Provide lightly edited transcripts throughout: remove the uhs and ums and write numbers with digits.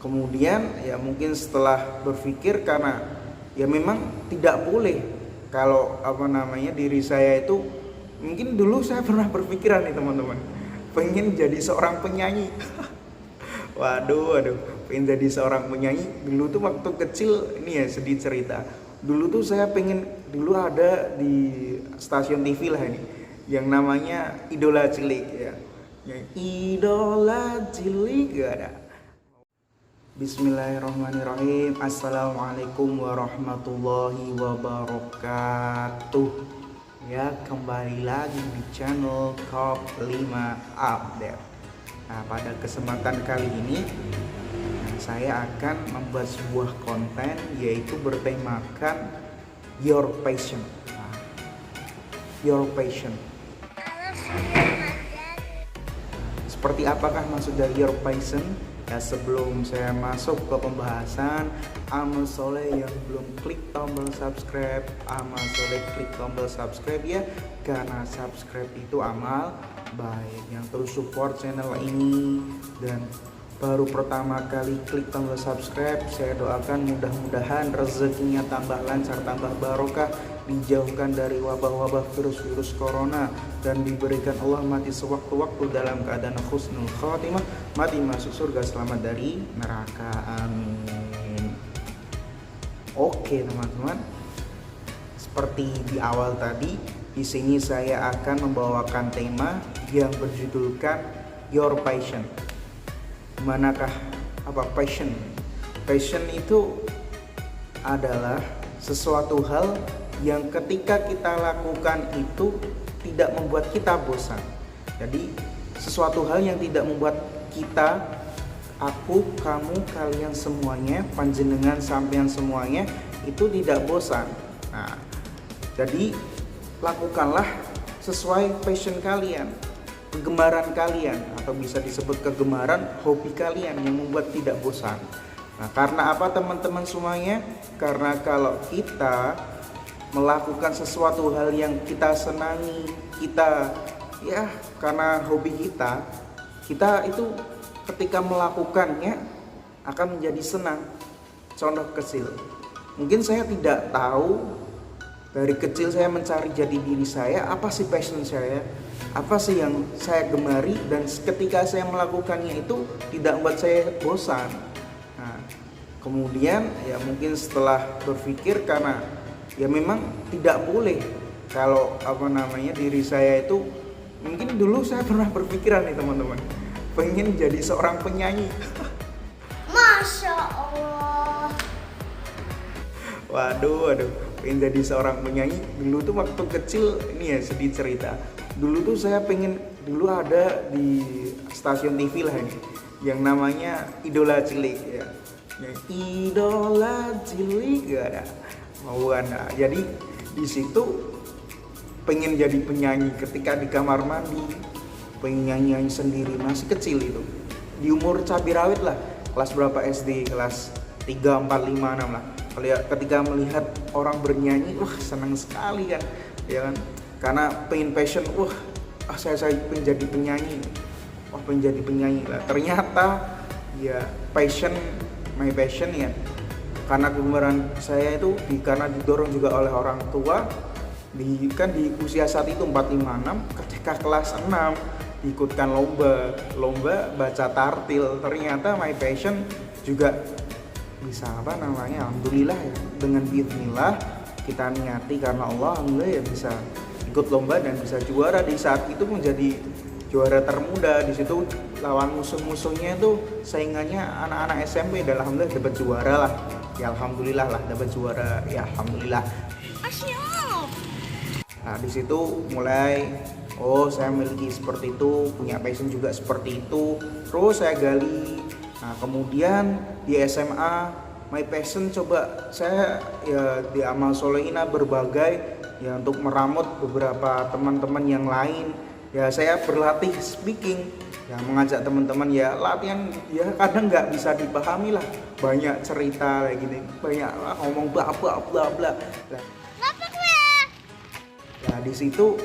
Kemudian ya mungkin setelah berpikir, karena ya memang tidak boleh kalau diri saya itu, mungkin dulu saya pernah berpikiran nih teman-teman, pengen jadi seorang penyanyi. Waduh, pengen jadi seorang penyanyi. Dulu tuh waktu kecil, ini ya sedih cerita. Dulu tuh saya pengen, dulu ada di stasiun TV lah ini, yang namanya Idola Cilik ya. Yang Idola Cilik gak ada. Bismillahirrahmanirrahim. Assalamualaikum warahmatullahi wabarakatuh. Ya, kembali lagi di channel Top 5 Update. Nah, pada kesempatan kali ini saya akan membuat sebuah konten, yaitu bertemakan Your Passion. Nah, Your Passion. Seperti apakah maksud dari Your Passion? Ya, sebelum saya masuk ke pembahasan, amal soleh yang belum klik tombol subscribe, amal soleh klik tombol subscribe ya, karena subscribe itu amal baik. Yang terus support channel ini dan baru pertama kali klik tombol subscribe, saya doakan mudah-mudahan rezekinya tambah lancar, tambah barokah, dijauhkan dari wabah-wabah virus-virus corona, dan diberikan Allah mati sewaktu-waktu dalam keadaan husnul khatimah, mati masuk surga selamat dari neraka, amin. Oke teman-teman, seperti di awal tadi, di sini saya akan membawakan tema yang berjudulkan Your Passion. Manakah passion? Passion itu adalah sesuatu hal yang ketika kita lakukan itu tidak membuat kita bosan. Jadi sesuatu hal yang tidak membuat kita, aku, kamu, kalian semuanya, panjenengan, sampean semuanya itu tidak bosan. Nah, jadi lakukanlah sesuai passion kalian, kegemaran kalian, atau bisa disebut kegemaran hobi kalian yang membuat tidak bosan. Nah, karena apa teman-teman semuanya? Karena kalau kita melakukan sesuatu hal yang kita senangi, kita ya karena hobi kita itu ketika melakukannya akan menjadi senang. Contoh kecil, mungkin saya tidak tahu, dari kecil saya mencari jati diri saya, apa sih passion saya, apa sih yang saya gemari, dan ketika saya melakukannya itu tidak membuat saya bosan. Nah, kemudian ya mungkin setelah berpikir, karena ya memang tidak boleh kalau diri saya itu, mungkin dulu saya pernah berpikiran nih teman-teman, pengen jadi seorang penyanyi. Masya Allah. Waduh, pengen jadi seorang penyanyi. Dulu tuh waktu kecil, ini ya sedih cerita. Dulu tuh saya pengen, dulu ada di stasiun TV lah ini, yang namanya Idola Cilik ya. Yang Idola Cilik gak ada. Bukan. Nah, jadi di situ pengen jadi penyanyi ketika di kamar mandi, pengen nyanyi sendiri, masih kecil itu, di umur cabai rawit lah, kelas berapa SD, kelas 3, 4, 5, 6 lah. Ketika melihat orang bernyanyi, wah senang sekali kan, ya kan, karena pengen passion, saya pengen jadi penyanyi, pengen jadi penyanyi lah. Ternyata ya my passion ya, karena kegemaran saya itu karena didorong juga oleh orang tua, di usia saat itu 4, 5, 6, ketika kelas 6 diikutkan lomba baca tartil. Ternyata my passion juga bisa alhamdulillah ya, dengan bismillah kita niati karena Allah, alhamdulillah ya bisa ikut lomba dan bisa juara. Di saat itu menjadi juara termuda. Di situ lawan musuh-musuhnya itu saingannya anak-anak SMP, dan alhamdulillah dapat juara lah. Ya alhamdulillah lah dapat juara. Ya alhamdulillah. Nah, di situ mulai saya memiliki seperti itu, punya passion juga seperti itu. Terus saya gali. Nah, kemudian di SMA my passion coba saya ya di amal solehina berbagai ya, untuk meramut beberapa teman-teman yang lain. Ya saya berlatih speaking, ya mengajak teman-teman ya latihan, ya kadang nggak bisa dipahami lah, banyak cerita kayak gini, banyak ngomong bla bla bla bla. Nah, di situ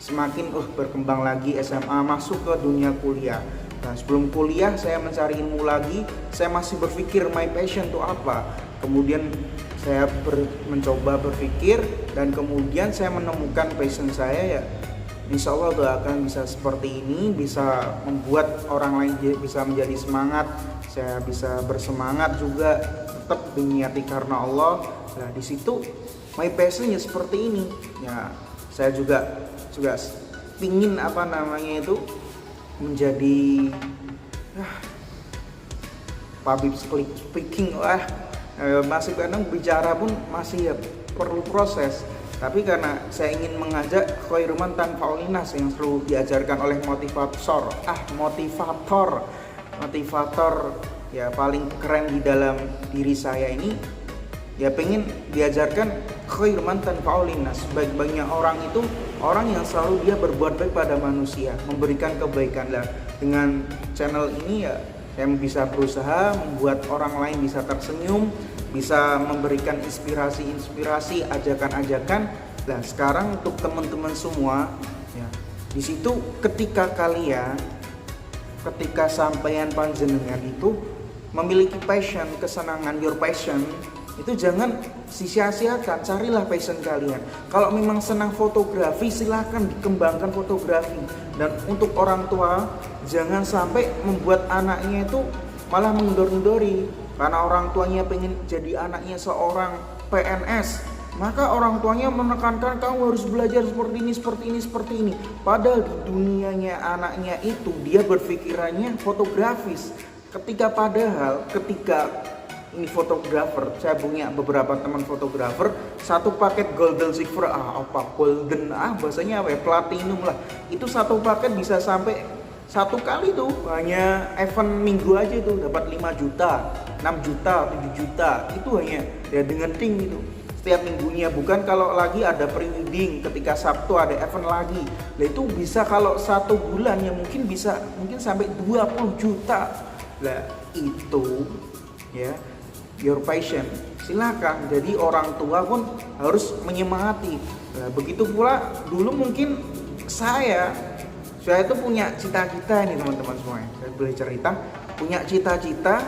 semakin berkembang lagi SMA, masuk ke dunia kuliah. Nah, sebelum kuliah saya mencari ilmu lagi, saya masih berpikir my passion itu apa. Kemudian saya mencoba berpikir dan kemudian saya menemukan passion saya, ya insya Allah doakan bisa seperti ini, bisa membuat orang lain bisa menjadi semangat, saya bisa bersemangat juga, tetap diniati karena Allah. Nah di situ my passionnya seperti ini. Ya saya juga pingin itu menjadi public speaking lah. Masih kadang bicara pun masih ya perlu proses. Tapi karena saya ingin mengajak khairuman tanfa'ul linnas yang selalu diajarkan oleh motivator ya paling keren di dalam diri saya ini, ya pengen diajarkan khairuman tanfa'ul linnas. Sebaik-baiknya orang itu orang yang selalu dia berbuat baik pada manusia, memberikan kebaikan. Lah dengan channel ini ya saya bisa berusaha membuat orang lain bisa tersenyum, bisa memberikan inspirasi, ajakan-ajakan. Nah, sekarang untuk teman-teman semua, ya, di situ ketika sampean panjenengan itu memiliki passion, kesenangan, your passion, itu jangan sia-siakan, carilah passion kalian. Kalau memang senang fotografi, silahkan dikembangkan fotografi. Dan untuk orang tua, jangan sampai membuat anaknya itu malah mengendor-endori. Karena orang tuanya pengen jadi anaknya seorang PNS, maka orang tuanya menekankan kamu harus belajar seperti ini. Padahal di dunianya anaknya itu dia berpikirannya fotografis. Ketika ini fotografer, saya punya beberapa teman fotografer, satu paket golden silver, bahasanya platinum lah, itu satu paket bisa sampai satu kali tuh hanya event minggu aja tuh dapat 5 juta, 6 juta, 7 juta, itu hanya ya dengan tim itu setiap minggunya. Bukan kalau lagi ada pre-wedding, ketika Sabtu ada event lagi, nah itu bisa kalau satu bulan ya mungkin sampai 20 juta. Lah itu ya your passion, silakan. Jadi orang tua pun harus menyemangati. Nah, begitu pula dulu mungkin saya itu punya cita-cita ini teman-teman semuanya. Saya boleh cerita, punya cita-cita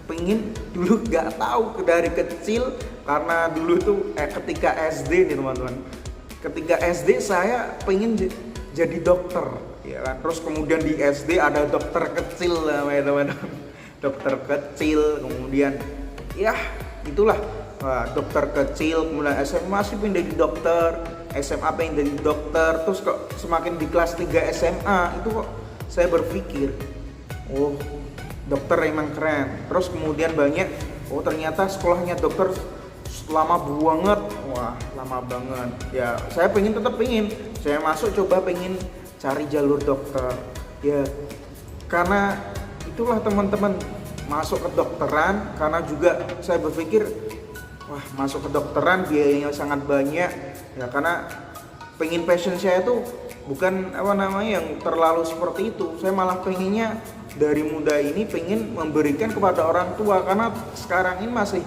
pengen dulu nggak tahu dari kecil, karena dulu tuh ketika SD nih teman-teman. Ketika SD saya pengen jadi dokter, ya kan. Terus kemudian di SD ada dokter kecil namanya teman-teman. Dokter kecil, kemudian ya itulah dokter kecil, kemudian SMA masih pengen jadi dokter, SMA pengen jadi dokter. Terus kok semakin di kelas 3 SMA itu kok saya berpikir, oh dokter emang keren. Terus kemudian banyak, oh ternyata sekolahnya dokter lama banget, lama banget. Ya saya saya masuk coba pengen cari jalur dokter. Ya karena itulah teman-teman, masuk ke dokteran, karena juga saya berpikir masuk ke dokteran biayanya sangat banyak ya, karena passion saya tuh bukan yang terlalu seperti itu. Saya malah pengennya dari muda ini pengen memberikan kepada orang tua, karena sekarang ini masih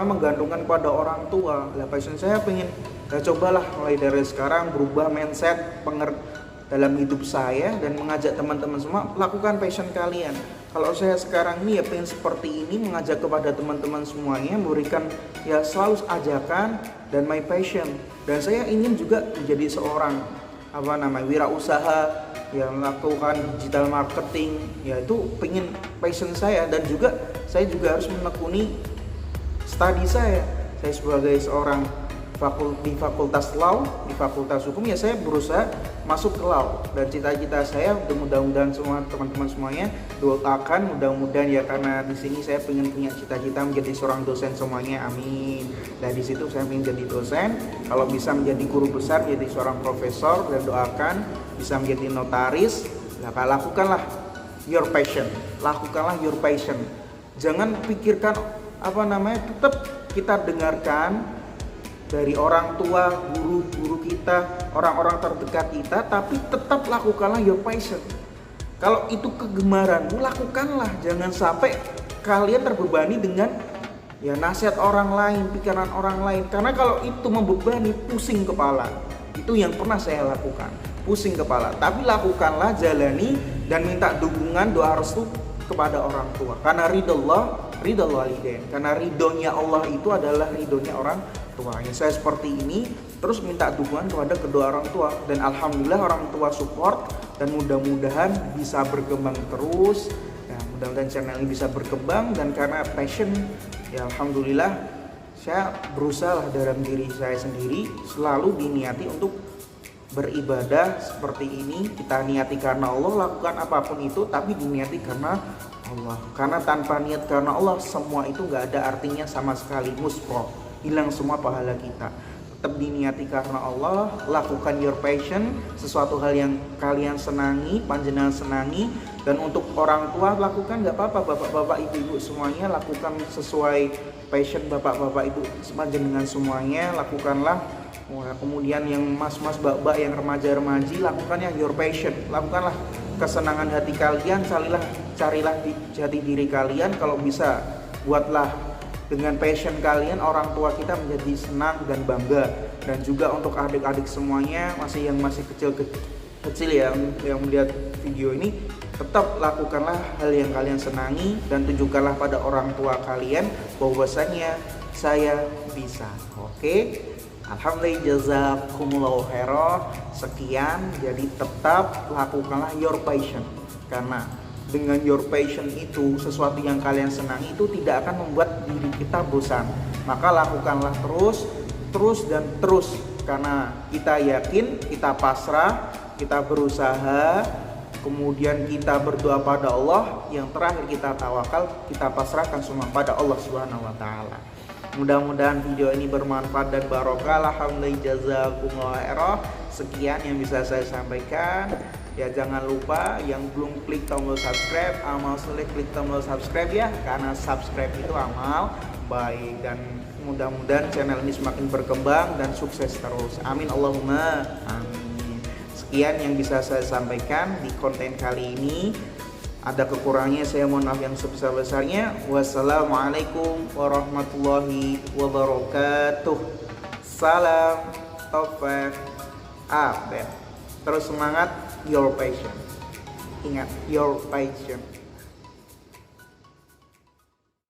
menggantungkan kepada orang tua. Lah passion saya pengen cobalah mulai dari sekarang berubah mindset dalam hidup saya dan mengajak teman-teman semua lakukan passion kalian. Kalau saya sekarang ini ya pengen seperti ini, mengajak kepada teman-teman semuanya, memberikan ya selalu ajakan dan my passion. Dan saya ingin juga menjadi seorang wirausaha yang melakukan digital marketing, yaitu pengen passion saya. Dan juga saya juga harus menekuni studi saya sebagai seorang di fakultas law, di fakultas hukum, ya saya berusaha masuk ke law. Dan cita-cita saya mudah-mudahan semua teman-teman semuanya doakan, mudah-mudahan ya, karena di sini saya pengen punya cita-cita menjadi seorang dosen semuanya, amin. Dan di situ saya ingin jadi dosen, kalau bisa menjadi guru besar, menjadi seorang profesor, dan doakan bisa menjadi notaris. Nah, lakukanlah your passion, jangan pikirkan tetap kita dengarkan dari orang tua, guru-guru kita, orang-orang terdekat kita, tapi tetap lakukanlah your passion. Kalau itu kegemaranmu, lakukanlah. Jangan sampai kalian terbebani dengan nasihat orang lain, pikiran orang lain. Karena kalau itu membebani, pusing kepala. Itu yang pernah saya lakukan, pusing kepala. Tapi lakukanlah, jalani, dan minta dukungan doa restu kepada orang tua. Karena ridho walidain. Karena ridhonya Allah itu adalah ridhonya orang tua. Ya, saya seperti ini terus minta dukungan kepada kedua orang tua, dan alhamdulillah orang tua support, dan mudah-mudahan bisa berkembang terus. Ya, mudah-mudahan channel ini bisa berkembang, dan karena passion, ya alhamdulillah saya berusaha dalam diri saya sendiri selalu diniati untuk beribadah seperti ini. Kita niati karena Allah, lakukan apapun itu tapi diniati karena Allah. Karena tanpa niat karena Allah, semua itu nggak ada artinya sama sekali, muspro, hilang semua pahala kita. Tetap diniati karena Allah, lakukan your passion, sesuatu hal yang kalian senangi, panjenengan senangi. Dan untuk orang tua, lakukan nggak apa-apa, bapak-bapak, ibu-ibu semuanya, lakukan sesuai passion bapak-bapak, ibu panjenengan semuanya, lakukanlah. Kemudian yang mas-mas, mbak-mbak, yang remaja-remaji, lakukannya your passion, lakukanlah kesenangan hati kalian, carilah di jati diri kalian. Kalau bisa, buatlah dengan passion kalian orang tua kita menjadi senang dan bangga. Dan juga untuk adik-adik semuanya yang masih kecil ya, yang melihat video ini, tetap lakukanlah hal yang kalian senangi dan tunjukkanlah pada orang tua kalian bahwasanya saya bisa. Oke? Alhamdulillah, jazakumullahu khairan. Sekian, jadi tetap lakukanlah your passion. Karena dengan your passion itu, sesuatu yang kalian senangi itu tidak akan membuat diri kita bosan. Maka lakukanlah terus dan terus. Karena kita yakin, kita pasrah, kita berusaha, kemudian kita berdoa pada Allah, yang terakhir kita tawakal, kita pasrahkan semua pada Allah Subhanahu wa taala. Mudah-mudahan video ini bermanfaat dan barokah. Alhamdulillah, jazakumullah khairan. Sekian yang bisa saya sampaikan. Ya, jangan lupa yang belum klik tombol subscribe, amal soleh klik tombol subscribe ya, karena subscribe itu amal baik. Dan mudah-mudahan channel ini semakin berkembang dan sukses terus. Amin Allahumma amin. Sekian yang bisa saya sampaikan di konten kali ini. Ada kekurangannya, saya mohon maaf yang sebesar-besarnya. Wassalamualaikum warahmatullahi wabarakatuh. Salam Taufik Abed. Terus semangat, your passion. Ingat, your passion.